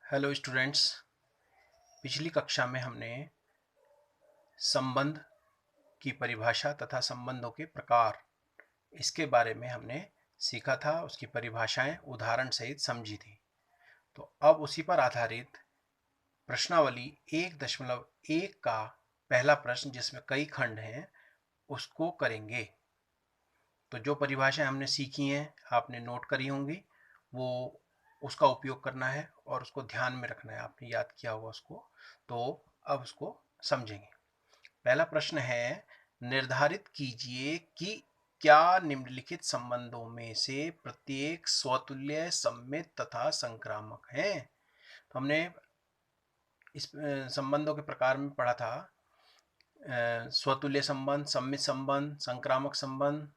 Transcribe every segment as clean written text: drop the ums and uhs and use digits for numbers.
Hello students. पिछली कक्षा में हमने संबंध की परिभाषा तथा संबंधों के प्रकार इसके बारे में हमने सीखा था। उसकी परिभाषाएं उदाहरण सहित समझी थी। तो अब उसी पर आधारित प्रश्नावली 1.1 का पहला प्रश्न, जिसमें कई खंड हैं, उसको करेंगे। तो जो परिभाषाएं हमने सीखी हैं, आपने नोट करी होंगी, वो उसका उपयोग करना है और उसको ध्यान में रखना है। आपने याद किया होगा उसको। तो अब उसको समझेंगे। पहला प्रश्न है, निर्धारित कीजिए कि क्या निम्नलिखित संबंधों में से प्रत्येक स्वतुल्य, सममित तथा संक्रामक है। तो हमने इस संबंधों के प्रकार में पढ़ा था स्वतुल्य संबंध, सम्मित संबंध, संक्रामक संबंध,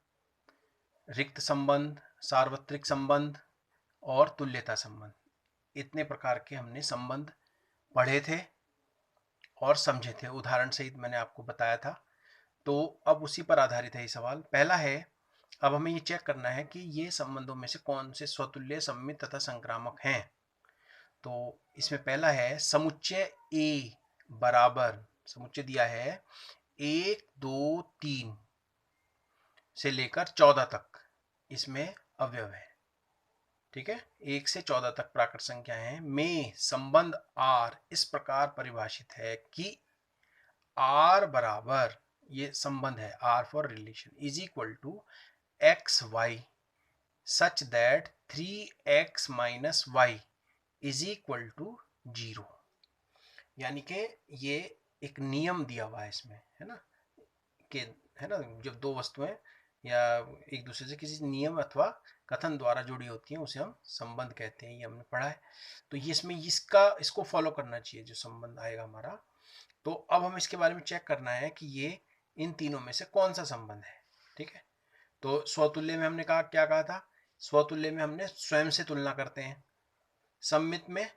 रिक्त संबंध, सार्वत्रिक संबंध और तुल्यता संबंध। इतने प्रकार के हमने संबंध पढ़े थे और समझे थे, उदाहरण सहित मैंने आपको बताया था। तो अब उसी पर आधारित है ये सवाल। पहला है, अब हमें ये चेक करना है कि ये संबंधों में से कौन से स्वतुल्य, सम्मित तथा संक्रामक हैं। तो इसमें पहला है समुच्चय ए बराबर, समुच्चय दिया है 1, 2, 3 से लेकर 14 तक, इसमें अवयव है। ठीक है, 1 से 14 तक प्राकृत संख्याएं में संबंध R इस प्रकार परिभाषित है कि R बराबर, ये संबंध है, R for relation, is equal to x y such that 3x minus y is equal to 0। यानी कि ये एक नियम दिया हुआ है इसमें, है ना, कि है ना, जब दो वस्तुएं या एक दूसरे से किसी नियम अथवा कथन द्वारा जुड़ी होती हैं, उसे हम संबंध कहते हैं। ये हमने पढ़ा है। तो ये इसमें इसको फॉलो करना चाहिए जो संबंध आएगा हमारा। तो अब हम इसके बारे में चेक करना है कि ये इन तीनों में से कौन सा संबंध है। ठीक है, तो स्वतुल्य में हमने कहा, क्या कहा था, स्वतुल्य में हमने स्वयं से तुलना करते हैं। सम्मित में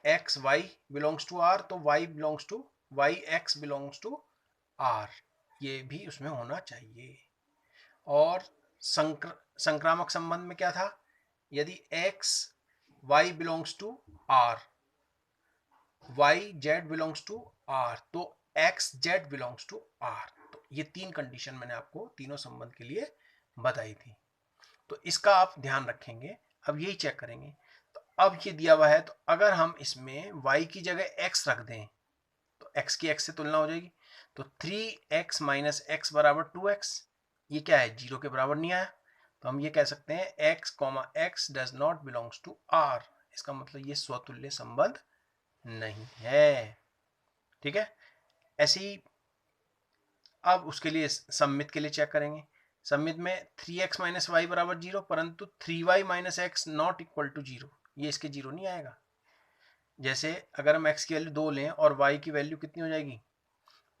x y belongs to R, तो y belongs to y, x belongs to R, ये भी उसमें होना चाहिए। और संक्रामक संबंध में क्या था, यदि x y belongs to R, y z belongs to R, तो x z belongs to R. तो ये तीन कंडीशन मैंने आपको तीनों संबंध के लिए बताई थी। तो इसका आप ध्यान रखेंगे। अब यही चेक करेंगे। तो अब ये दिया हुआ है, तो अगर हम इसमें y की जगह x रख दें तो x की x से तुलना हो जाएगी। तो 3x माइनस एक्स बराबर 2x, ये क्या है, 0 के बराबर नहीं आया। तो हम ये कह सकते हैं x comma x does not belongs to r। इसका मतलब ये स्वतुल्य संबंध नहीं है। ठीक है, ऐसे ही अब उसके लिए सम्मित के लिए चेक करेंगे। सम्मित में 3x माइनस वाई बराबर 0, परंतु 3y minus x not equal to 0, ये इसके 0 नहीं आएगा। जैसे अगर हम x की वैल्यू 2 लें और y की वैल्यू कितनी हो जाएगी,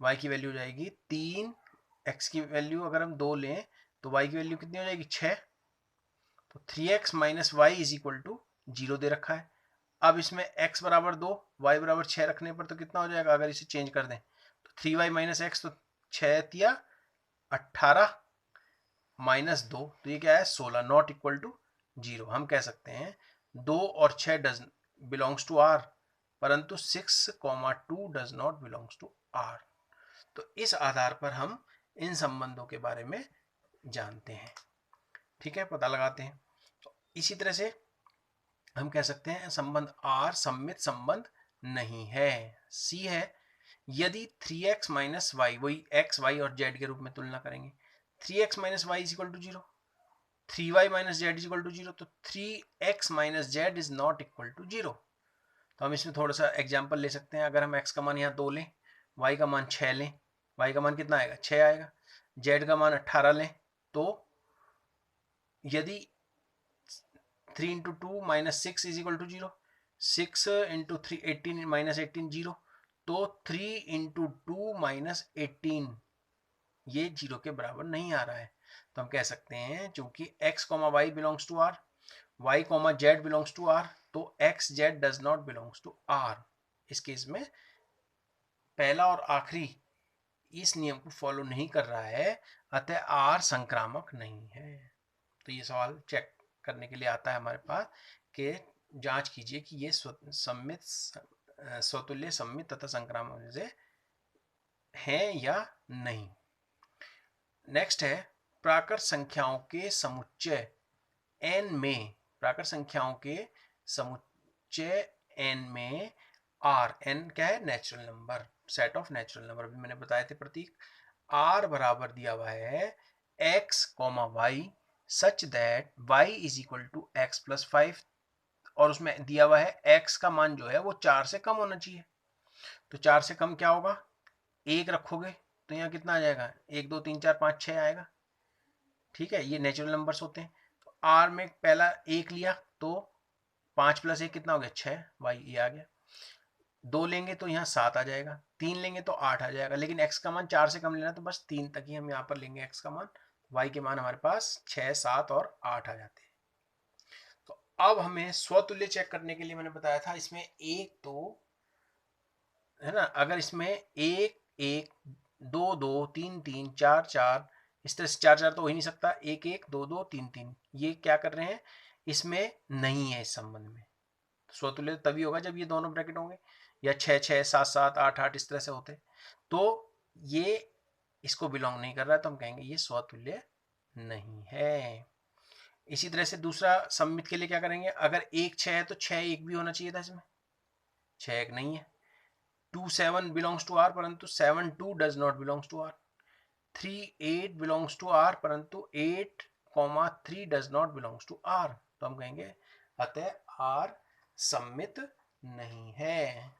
y की वैल्यू हो जाएगी 3, x की वैल्यू अगर हम 2 लें तो y की वैल्यू कितनी हो जाएगी 6। तो 3x minus y is equal to 0 दे रखा है। अब इसमें x बराबर 2, y बराबर 6 रखने पर तो कितना हो जाएगा, अगर इसे चेंज कर दें तो 3y माइनस एक्स, तो 6 तिया 18 माइनस 2, तो ये क्या है 16, नॉट इक्वल टू 0। हम कह सकते हैं 2 और 6 डज बिलोंग्स टू आर, परंतु 6,2 does not belongs to R. तो इस आधार पर हम इन संबंधों के बारे में जानते हैं। ठीक है, पता लगाते हैं। तो इसी तरह से हम कह सकते हैं संबंध आर सम्मित संबंध नहीं है। सी है, यदि 3x माइनस वाई, वही x y और z के रूप में तुलना करेंगे, 3x minus y is equal to 0, 3y minus z is equal to 0, तो 3x minus z is not equal to 0। तो हम इसमें थोड़ा सा एग्जाम्पल ले सकते हैं। अगर हम x का मान यहाँ 2 लें, y का मान 6 लें, y का मान कितना आएगा 6 आएगा, z का मान 18 लें, तो यदि 3 into 2 minus 6 is equal to 0, 6 into 3 18 minus 18 0, तो 3 इंटू 2 माइनस 18 ये 0 के बराबर नहीं आ रहा है। तो हम कह सकते हैं चूंकि x comma y belongs to R, y comma z belongs to R, तो x जेड does not belongs to R. इस केस में पहला और आखिरी इस नियम को फॉलो नहीं कर रहा है, अतः आर संक्रामक नहीं है। तो ये सवाल चेक करने के लिए आता है हमारे पास कि जांच कीजिए कि ये सममित, स्वतुल्य, सममित तथा संक्रामक से हैं या नहीं। नेक्स्ट है प्राकृत संख्याओं के समुच्चय n में, प्राकृत संख्याओं के समुच्चय n में r, n क्या है, natural number, set of natural number. अभी मैंने बताए थे प्रतीक। r बराबर दिया हुआ है x, y such that y is equal to x plus 5, और उसमें दिया हुआ है x का मान जो है वो 4 से कम होना चाहिए। तो 4 से कम क्या होगा, 1 रखोगे तो यहाँ कितना आ जाएगा, 1 2 3 4 5 6 आएगा। ठीक है, ये नेचुरल नंबर्स होते हैं। तो आर में पहला 1 लिया तो 5 प्लस 1 कितना हो गया, 6, वाई ये आ गया। 2 लेंगे तो यहाँ 7 आ जाएगा, 3 लेंगे तो 8 आ जाएगा, लेकिन x का मान 4 से कम लेना तो बस 3 तक ही हम यहाँ पर लेंगे x का मान। y के मान हमारे पास 6, 7 और 8 आ जाते हैं। तो अब हमें स्वतुल्य चेक करने के लिए मैंने बताया था इसमें 1 2 है ना, अगर इसमें 1 1 2 2 3 3 4 4, इस तरह से 4 4 तो हो ही नहीं सकता, 1 1 2 2 3 3, ये क्या कर रहे हैं, इसमें नहीं है इस संबंध में। स्वतुल्य तभी होगा जब ये दोनों ब्रैकेट होंगे, या 6 6 7 7 8 8 इस तरह से होते। तो ये इसको बिलोंग नहीं कर रहा है, तो हम कहेंगे ये स्वतुल्य नहीं है। इसी तरह से दूसरा सममित के लिए क्या करेंगे, अगर 1 6 है तो 6 1 भी होना चाहिए था इसमें, 6 1 नहीं है। 2 7 belongs to R परंतु 7 2 does not belongs to R। 3 8 belongs to R परंतु 8 3 does not belongs to R। तो हम कहेंगे अतः R सममित नहीं है।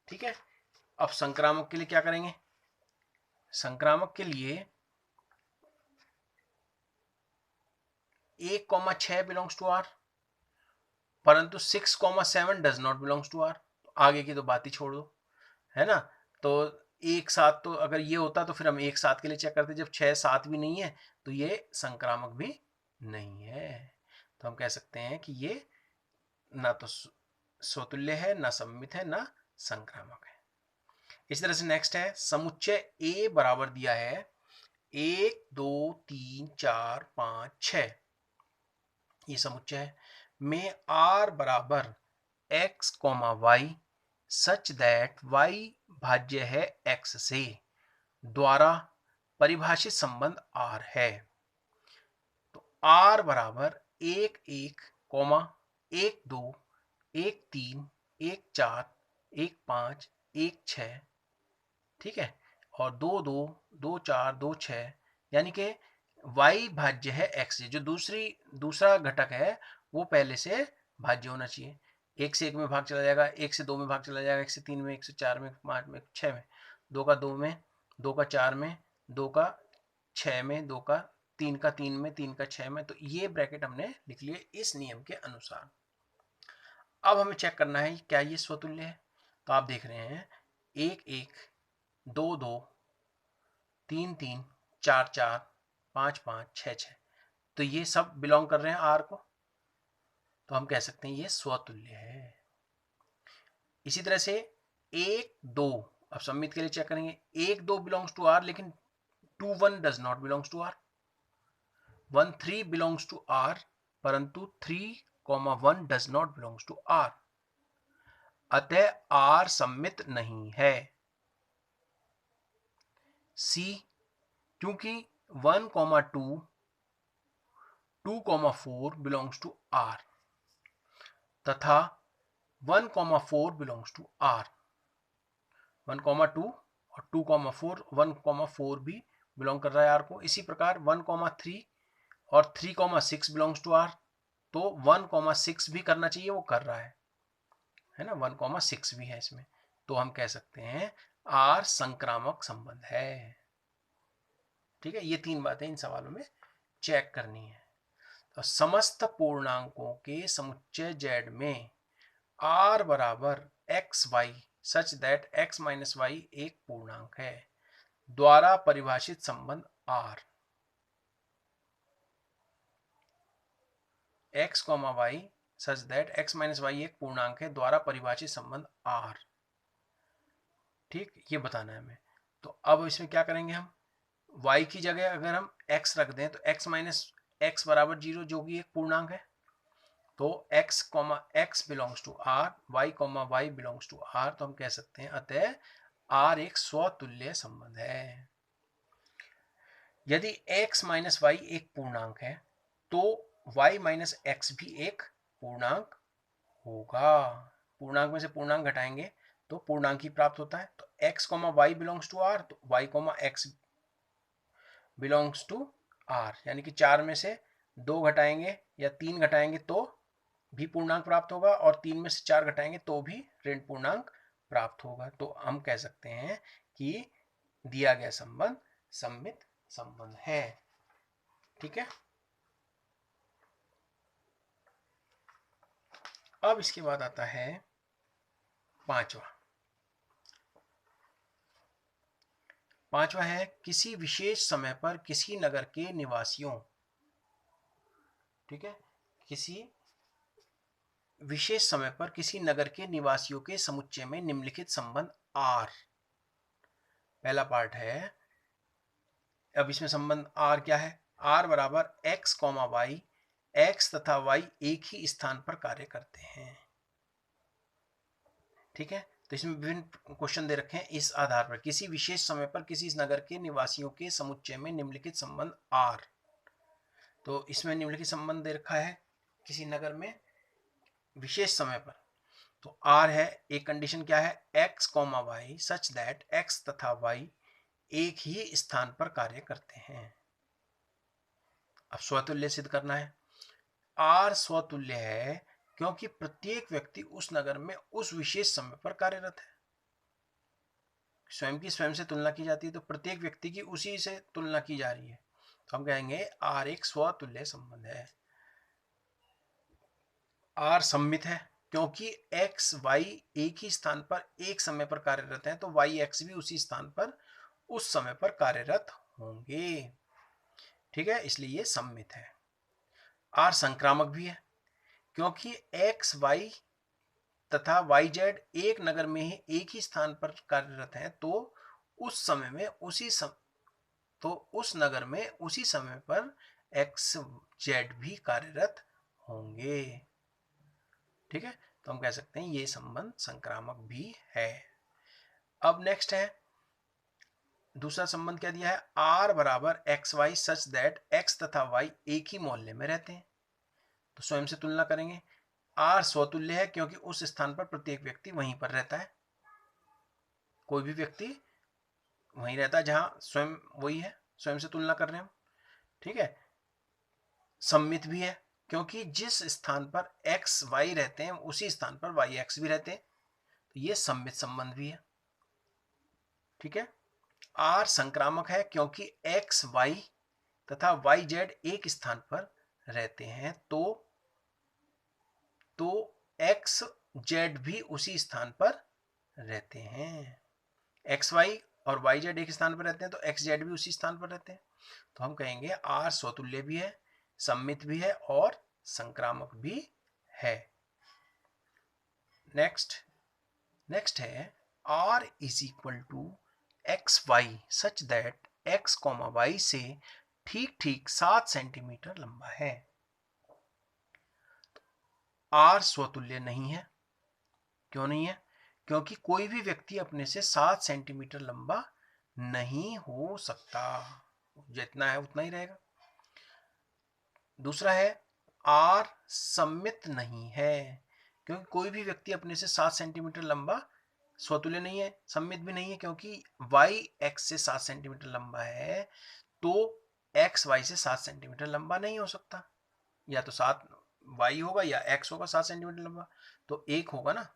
ठीक है, अब संक्रामक के लिए क्या करेंगे, संक्रामक के लिए 1 6 belongs to R परंतु 6 7 does not belongs to R। आगे की तो बात ही छोड़ दो, है ना। तो 1 7, तो अगर ये होता तो फिर हम 1 7 के लिए चेक करते, जब 6 7 भी नहीं है तो ये संक्रामक भी नहीं है। तो हम कह सकते हैं कि ये ना तो स्वतुल्य है, ना सममित है, ना संक्रामक है। इस तरह से नेक्स्ट है समुच्चय A बराबर दिया है 1 2 3 4 5 6, ये समुच्चय है में R बराबर x, y such that y भाज्य है x से द्वारा परिभाषित संबंध R है। तो R बराबर 1 1 1 2 1 3 1 4 1 5 1 6, ठीक है, और 2 2 2 4 2 6, यानी कि y भाज्य है x से, जो दूसरा घटक है वो पहले से भाज्य होना चाहिए। 1 से 1 में भाग चला जाएगा, 1 से 2 में भाग चला जाएगा, 1 से 3 में, 1 से 4 में, 5 में, 6 में, 2 का 2 में, 2 का 4 में, 2 का 6 में, 2 का 3 का 3 में, 3 का 6 में। तो ये ब्रैकेट हमने लिख लिए इस नियम के अनुसार। अब हमें चेक करना है क्या ये स्वतुल्य है। तो आप देख रहे हैं 1 1 2 2 3 3 4 4 5 5 6 6, तो ये सब बिलोंग कर रहे हैं आर को, तो हम कह सकते हैं ये स्वतुल्य है। इसी तरह से 1 2, अब सममित के लिए चेक करेंगे, 1 2 बिलोंग्स टू आर, लेकिन 2 1 does not belongs to R. 1 3 belongs to R परंतु 3 1 does not belongs to R, अतः आर सममित नहीं है। सी, क्योंकि 1 2 2 4 बिलोंग्स टू आर तथा 1 4 बिलोंग्स टू आर। 1 2 और 2 4, 1 4 भी बिलोंग कर रहा है आर को। इसी प्रकार 1 3 और 3 6 बिलोंग्स टू आर, तो 1 6 भी करना चाहिए, वो कर रहा है ना, 1 6 भी है इसमें। तो हम कह सकते हैं आर संक्रामक संबंध है। ठीक है, ये 3 बातें इन सवालों में चेक करनी है। तो समस्त पूर्णांकों के समुच्चय z में r बराबर x y such that x minus y एक पूर्णांक है द्वारा परिभाषित संबंध r। x, y such that x minus y एक पूर्णांक है द्वारा परिभाषित संबंध r। ठीक, ये बताना है हमें। तो अब इसमें क्या करेंगे, हम y की जगह अगर हम x रख दें तो x माइनस एक्स बराबर 0 जो कि एक पूर्णांक है, तो x comma x belongs to r, y comma y belongs to r, तो हम कह सकते हैं अतः r एक स्वतुल्य संबंध है। यदि x माइनस वाई एक पूर्णांक है तो y माइनस एक्स भी एक पूर्णांक होगा। पूर्णांक में से पूर्णांक घटाएंगे तो पूर्णांक ही प्राप्त होता है। तो x comma y belongs to r, तो y comma x belongs to r, यानी कि 4 में से 2 घटाएंगे या 3 घटाएंगे तो भी पूर्णांक प्राप्त होगा, और 3 में से 4 घटाएंगे तो भी ऋण पूर्णांक प्राप्त होगा। तो हम कह सकते हैं कि दिया गया संबंध सममित संबंध है। ठीक है। अब इसके बाद आता है पांचवा है किसी विशेष समय पर किसी नगर के निवासियों, ठीक है, किसी विशेष समय पर किसी नगर के निवासियों के समुच्चय में निम्नलिखित संबंध आर। पहला पार्ट है, अब इसमें संबंध आर क्या है? आर बराबर एक्स कॉमा वाई, एक्स तथा वाई एक ही स्थान पर कार्य करते हैं। ठीक है, तो इसमें विभिन्न क्वेश्चन दे रखे हैं। इस आधार पर किसी विशेष समय पर किसी नगर के निवासियों के समुच्चय में निम्नलिखित संबंध आर, तो इसमें निम्नलिखित संबंध दे रखा है किसी नगर में विशेष समय पर। तो आर है, एक कंडीशन क्या है? X comma y such that x तथा वाई एक ही स्थान पर कार्य करते हैं। अब स्वतुल्य सिद्ध करना है। आर स्वतुल्य है क्योंकि प्रत्येक व्यक्ति उस नगर में उस विशेष समय पर कार्यरत है। स्वयं की स्वयं से तुलना की जाती है, तो प्रत्येक व्यक्ति की उसी से तुलना की जा रही है, तो हम कहेंगे आर एक स्वतुल्य संबंध है। आर सममित है क्योंकि एक्स वाई एक ही स्थान पर एक समय पर कार्यरत है, तो वाई एक्स भी उसी स्थान पर उस समय पर कार्यरत होंगे। ठीक है, इसलिए ये सममित है। आर संक्रामक भी है क्योंकि एक्स वाई तथा वाई जेड एक नगर में ही एक ही स्थान पर कार्यरत है, तो उस समय में उस नगर में उसी समय पर एक्स जेड भी कार्यरत होंगे। ठीक है, तो हम कह सकते हैं ये संबंध संक्रामक भी है। अब नेक्स्ट है दूसरा संबंध, क्या दिया है? आर बराबर x y such that x तथा वाई एक ही मोहल्ले में रहते हैं। तो स्वयं से तुलना करेंगे। आर स्वतुल्य है क्योंकि उस स्थान पर प्रत्येक व्यक्ति वहीं पर रहता है, कोई भी व्यक्ति वहीं रहता है जहां स्वयं वही है, स्वयं से तुलना कर रहे हैं हम। ठीक है, सममित भी है क्योंकि जिस स्थान पर एक्स वाई रहते हैं उसी स्थान पर वाई एक्स भी रहते हैं, तो ये सममित संबंध भी है। ठीक है, आर संक्रामक है क्योंकि एक्स वाई तथा वाई जेड एक स्थान पर रहते हैं, तो एक्स जेड भी उसी स्थान पर रहते हैं। एक्स वाई और वाई जेड एक स्थान पर रहते हैं, तो एक्स जेड भी उसी स्थान पर रहते हैं, तो हम कहेंगे आर स्वतुल्य भी है, सममित भी है और संक्रामक भी है। नेक्स्ट है R is equal to x y such that x comma y से ठीक ठीक 7 सेंटीमीटर लंबा है। आर स्वतुल्य नहीं है। क्यों नहीं है? क्योंकि कोई भी व्यक्ति अपने से 7 सेंटीमीटर लंबा नहीं हो सकता, जितना है उतना ही रहेगा। दूसरा है आर सममित नहीं है क्योंकि कोई भी व्यक्ति अपने से 7 सेंटीमीटर लंबा स्वतुल्य नहीं है, सममित भी नहीं है क्योंकि y x से 7 सेंटीमीटर लंबा है, तो x y से 7 सेंटीमीटर लंबा नहीं हो सकता। या तो 7 y होगा या x होगा 7 सेंटीमीटर लंबा, तो एक होगा ना।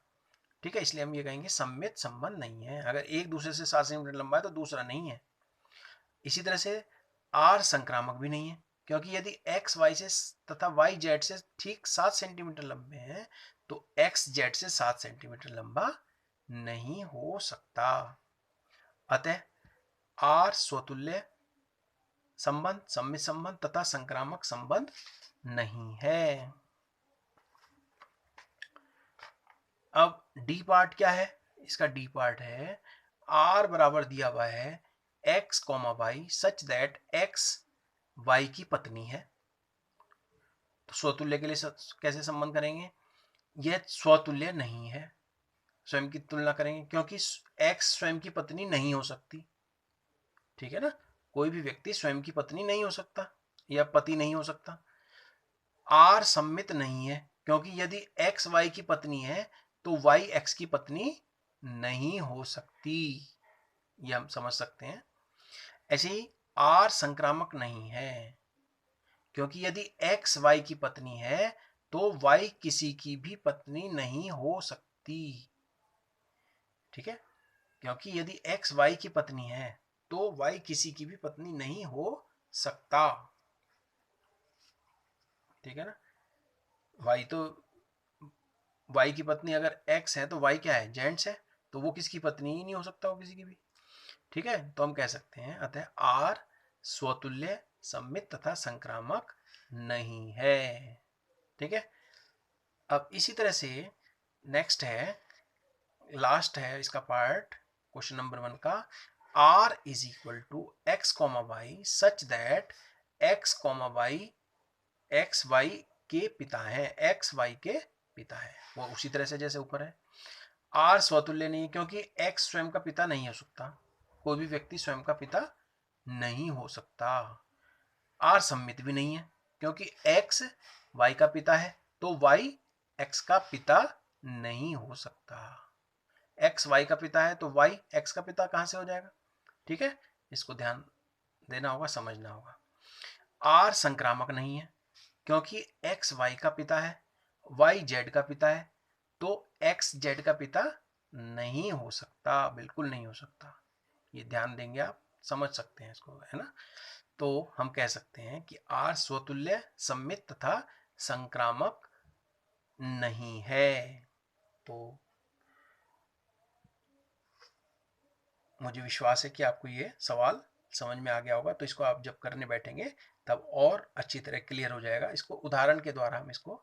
ठीक है, इसलिए हम ये कहेंगे सममित संबंध नहीं है। अगर एक दूसरे से 7 सेंटीमीटर लंबा है तो दूसरा नहीं है। इसी तरह से r संक्रामक भी नहीं है क्योंकि यदि x y से तथा y z से ठीक 7 सेंटीमीटर लंबे हैं, तो x z से 7 सेंटीमीटर लंबा नहीं हो सकता। अतः r स्वतुल्य संबंध, सममित संबंध तथा संक्रामक संबंध नहीं है। अब डी पार्ट क्या है? इसका डी पार्ट है r बराबर दिया हुआ है x comma y such that x y की पत्नी है। तो स्वतुल्य के लिए कैसे संबंध करेंगे? यह स्वतुल्य नहीं है, स्वयं की तुलना करेंगे, क्योंकि एक्स स्वयं की पत्नी नहीं हो सकती। ठीक है ना, कोई भी व्यक्ति स्वयं की पत्नी नहीं हो सकता या पति नहीं हो सकता। आर सम्मित नहीं है, क्योंकि यदि एक्स वाई की पत्नी है तो वाई एक्स की पत्नी नहीं हो सकती, ये हम समझ सकते हैं। ऐसे ही आर संक्रामक नहीं है, क्योंकि यदि एक्स वाई की पत्नी है तो वाई किसी की भी पत्नी नहीं हो सकती। ठीक है, क्योंकि यदि एक्स वाई की पत्नी है तो वाई किसी की भी पत्नी नहीं हो सकता। ठीक है ना, वाई तो वाई की पत्नी अगर एक्स है तो वाई क्या है, जेंट्स है, तो वो किसकी पत्नी ही नहीं हो सकता, वो किसी की भी। ठीक है, तो हम कह सकते हैं अतः आर स्वतुल्य, सम्मित तथा संक्रामक नहीं है। ठीक है, अब इसी तरह से नेक्स्ट है, लास्ट है इसका पार्ट क्वेश्चन नंबर 1 का, R is equal to x comma y such that x comma y x y के पिता है, एक्स वाई के पिता है। वो उसी तरह से जैसे ऊपर है। आर स्वतुल्य नहीं, क्योंकि एक्स स्वयं का पिता नहीं हो सकता, कोई भी व्यक्ति स्वयं का पिता नहीं हो सकता। आर सम्मित भी नहीं है, क्योंकि एक्स वाई का पिता है तो वाई एक्स का पिता नहीं हो सकता। एक्स वाई का पिता है तो वाई एक्स का पिता कहां से हो जाएगा? ठीक है, इसको ध्यान देना होगा, समझना होगा। आर संक्रामक नहीं है, क्योंकि एक्स वाई का पिता है, वाई जेड का पिता है, तो एक्स जेड का पिता नहीं हो सकता, बिल्कुल नहीं हो सकता। ये ध्यान देंगे आप, समझ सकते हैं इसको, है ना। तो हम कह सकते हैं कि आर स्वतुल्य, सम्मित तथा संक्रामक नहीं है। तो मुझे विश्वास है कि आपको ये सवाल समझ में आ गया होगा, तो इसको आप जब करने बैठेंगे तब और अच्छी तरह क्लियर हो जाएगा। इसको उदाहरण के द्वारा हम इसको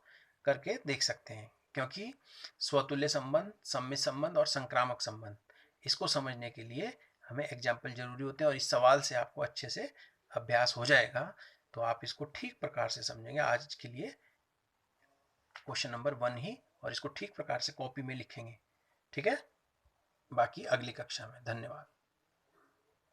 करके देख सकते हैं, क्योंकि स्वतुल्य संबंध, सम्मित संबंध और संक्रामक संबंध, इसको समझने के लिए हमें एग्जाम्पल जरूरी होते हैं, और इस सवाल से आपको अच्छे से अभ्यास हो जाएगा, तो आप इसको ठीक प्रकार से समझेंगे। आज के लिए क्वेश्चन नंबर 1 ही, और इसको ठीक प्रकार से कॉपी में लिखेंगे। ठीक है, बाकी अगली कक्षा में। धन्यवाद।